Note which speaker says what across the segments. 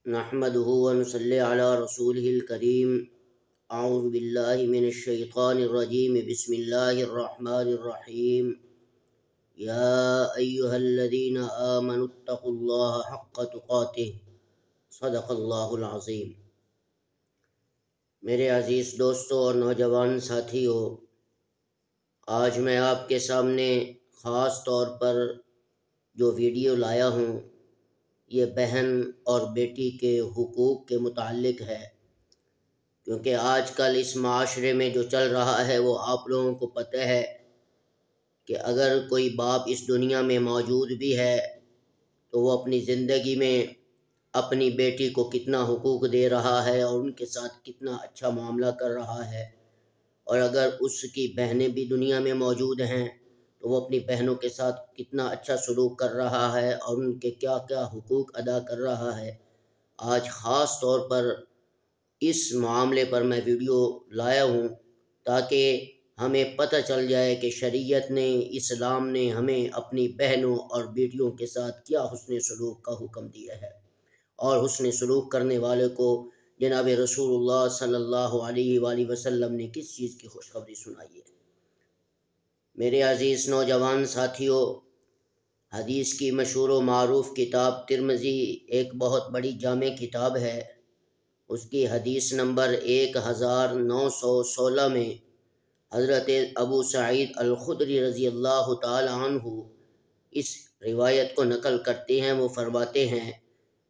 Speaker 1: نحمده ونصلي على رسوله الكريم اعوذ بالله من الشيطان الرجيم بسم الله الرحمن الرحيم يا أيها الذين آمنوا اتقوا الله حق تقاته صدق اللہ العظیم۔ میرے عزیز دوستوں اور نوجوان ساتھیوں، آج میں آپ کے سامنے خاص طور پر جو ویڈیو لایا ہوں یہ بہن اور بیٹی کے حقوق کے متعلق ہے، کیونکہ آج کل اس معاشرے میں جو چل رہا ہے وہ آپ لوگوں کو پتہ ہے کہ اگر کوئی باپ اس دنیا میں موجود بھی ہے تو وہ اپنی زندگی میں اپنی بیٹی کو کتنا حقوق دے رہا ہے اور ان کے ساتھ کتنا اچھا معاملہ کر رہا ہے، اور اگر اس کی بہنیں بھی دنیا میں موجود ہیں تو وہ اپنی بہنوں کے ساتھ کتنا اچھا سلوک کر رہا ہے اور ان کے کیا کیا حقوق ادا کر رہا ہے۔ آج خاص طور پر اس معاملے پر میں ویڈیو لایا ہوں تاکہ ہمیں پتہ چل جائے کہ شریعت نے، اسلام نے ہمیں اپنی بہنوں اور بیٹیوں کے ساتھ کیا حسن سلوک کا حکم دیا ہے، اور حسن سلوک کرنے والے کو جناب رسول اللہ صلی اللہ علیہ وآلہ وسلم نے کس چیز کی خوشخبری سنائی ہے۔ میرے عزیز نوجوان ساتھیوں، حدیث کی مشہور و معروف کتاب ترمذی ایک بہت بڑی جامع کتاب ہے۔ اس کی حدیث نمبر 1916 میں حضرت ابو سعید الخدری رضی اللہ تعالی عنہ اس روایت کو نقل کرتے ہیں۔ وہ فرماتے ہیں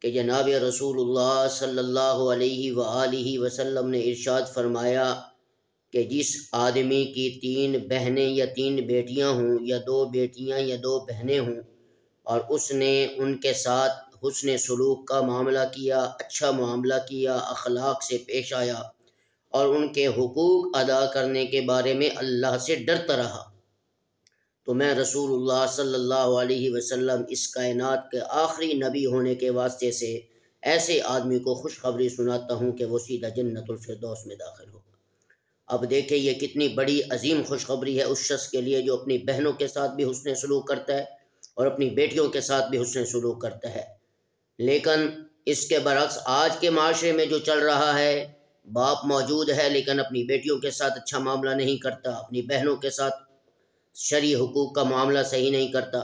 Speaker 1: کہ جناب رسول اللہ صلی اللہ علیہ وآلہ وسلم نے ارشاد فرمایا کہ جس آدمی کی 3 بہنیں یا 3 بیٹیاں ہوں، یا 2 بیٹیاں یا 2 بہنیں ہوں، اور اس نے ان کے ساتھ حسن سلوک کا معاملہ کیا، اچھا معاملہ کیا، اخلاق سے پیش آیا اور ان کے حقوق ادا کرنے کے بارے میں اللہ سے ڈرتا رہا، تو میں رسول اللہ صلی اللہ علیہ وسلم اس کائنات کے آخری نبی ہونے کے واسطے سے ایسے آدمی کو خوشخبری سناتا ہوں کہ وہ سیدھا جنت الفردوس میں داخل ہوگا۔ اب دیکھیں یہ کتنی بڑی عظیم خوشخبری ہے اس شخص کے لیے جو اپنی بہنوں کے ساتھ بھی حسن سلوک کرتا ہے اور اپنی بیٹیوں کے ساتھ بھی حسن سلوک کرتا ہے۔ لیکن اس کے برعکس آج کے معاشرے میں جو چل رہا ہے، باپ موجود ہے لیکن اپنی بیٹیوں کے ساتھ اچھا معاملہ نہیں کرتا، اپنی بہنوں کے ساتھ شرعی حقوق کا معاملہ صحیح نہیں کرتا،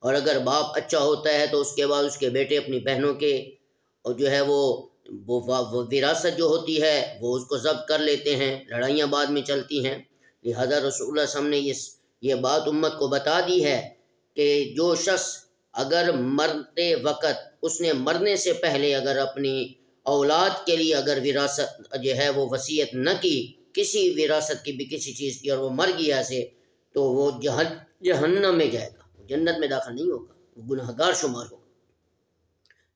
Speaker 1: اور اگر باپ اچھا ہوتا ہے تو اس کے بعد اس کے بیٹے اپنی بہنوں کے اور جو ہے وہ وراثت جو ہوتی ہے وہ اس کو ضبط کر لیتے ہیں، لڑائیاں بعد میں چلتی ہیں۔ لہذا رسول اللہ صلی اللہ علیہ وسلم نے یہ بات امت کو بتا دی ہے کہ جو شخص اگر مرتے وقت اس نے مرنے سے پہلے اگر اپنی اولاد کے لیے اگر وراثت جو ہے وہ وصیت نہ کی، کسی وراثت کی بھی کسی چیز کی، اور وہ مر گیا سے، تو وہ جہنم میں جائے گا، جنت میں داخل نہیں ہوگا، وہ گنہگار شمار ہوگا۔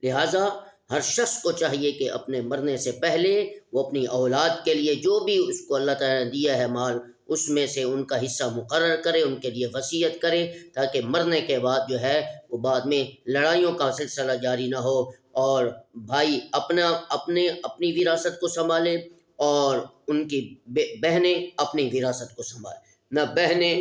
Speaker 1: لہٰذا ہر شخص کو چاہیے کہ اپنے مرنے سے پہلے وہ اپنی اولاد کے لیے جو بھی اس کو اللہ تعالیٰ نے دیا ہے مال، اس میں سے ان کا حصہ مقرر کرے، ان کے لیے وصیت کرے، تاکہ مرنے کے بعد جو ہے وہ بعد میں لڑائیوں کا سلسلہ جاری نہ ہو، اور بھائی اپنی وراثت کو سنبھالیں اور ان کی بہنیں اپنی وراثت کو سنبھالیں۔ نہ بہنیں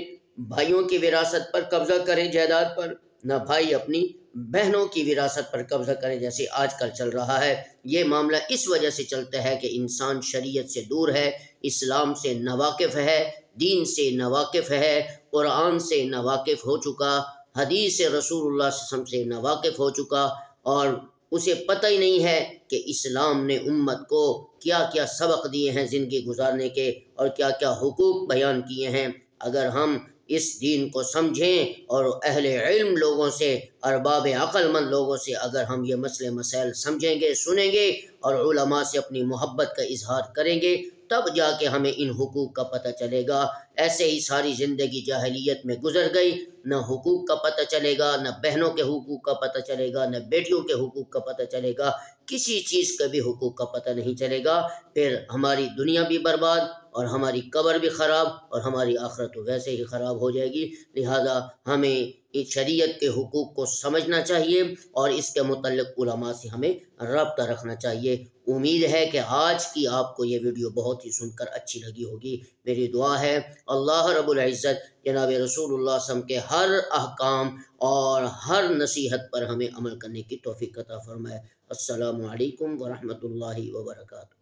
Speaker 1: بھائیوں کی وراثت پر قبضہ کریں جائیداد پر، نہ بھائی اپنی بہنوں کی وراثت پر قبضہ کریں جیسے آج کل چل رہا ہے۔ یہ معاملہ اس وجہ سے چلتا ہے کہ انسان شریعت سے دور ہے، اسلام سے ناواقف ہے، دین سے ناواقف ہے، قرآن سے ناواقف ہو چکا، حدیث رسول اللہ صلی اللہ علیہ وسلم سے ناواقف ہو چکا، اور اسے پتہ ہی نہیں ہے کہ اسلام نے امت کو کیا کیا سبق دیے ہیں زندگی گزارنے کے، اور کیا کیا حقوق بیان کیے ہیں۔ اگر ہم اس دین کو سمجھیں اور اہل علم لوگوں سے، ارباب عقل مند لوگوں سے اگر ہم یہ مسئلے مسائل سمجھیں گے، سنیں گے، اور علماء سے اپنی محبت کا اظہار کریں گے، تب جا کے ہمیں ان حقوق کا پتہ چلے گا۔ ایسے ہی ساری زندگی جاہلیت میں گزر گئی، نہ حقوق کا پتہ چلے گا، نہ بہنوں کے حقوق کا پتہ چلے گا، نہ بیٹیوں کے حقوق کا پتہ چلے گا، کسی چیز کا بھی حقوق کا پتہ نہیں چلے گا۔ پھر ہماری دنیا بھی برباد اور ہماری قبر بھی خراب اور ہماری آخرت ویسے ہی خراب ہو جائے گی۔ لہذا ہمیں اس شریعت کے حقوق کو سمجھنا چاہیے اور اس کے متعلق علماء سے ہمیں رابطہ رکھنا چاہیے۔ امید ہے کہ آج کی آپ کو یہ ویڈیو بہت ہی سن کر اچھی لگی ہوگی۔ میری دعا ہے اللہ رب العزت جناب رسول اللہ صلی اللہ علیہ وسلم کے ہر احکام اور ہر نصیحت پر ہمیں عمل کرنے کی توفیق عطا فرمائے۔ السلام علیکم ورحمۃ اللہ وبرکاتہ۔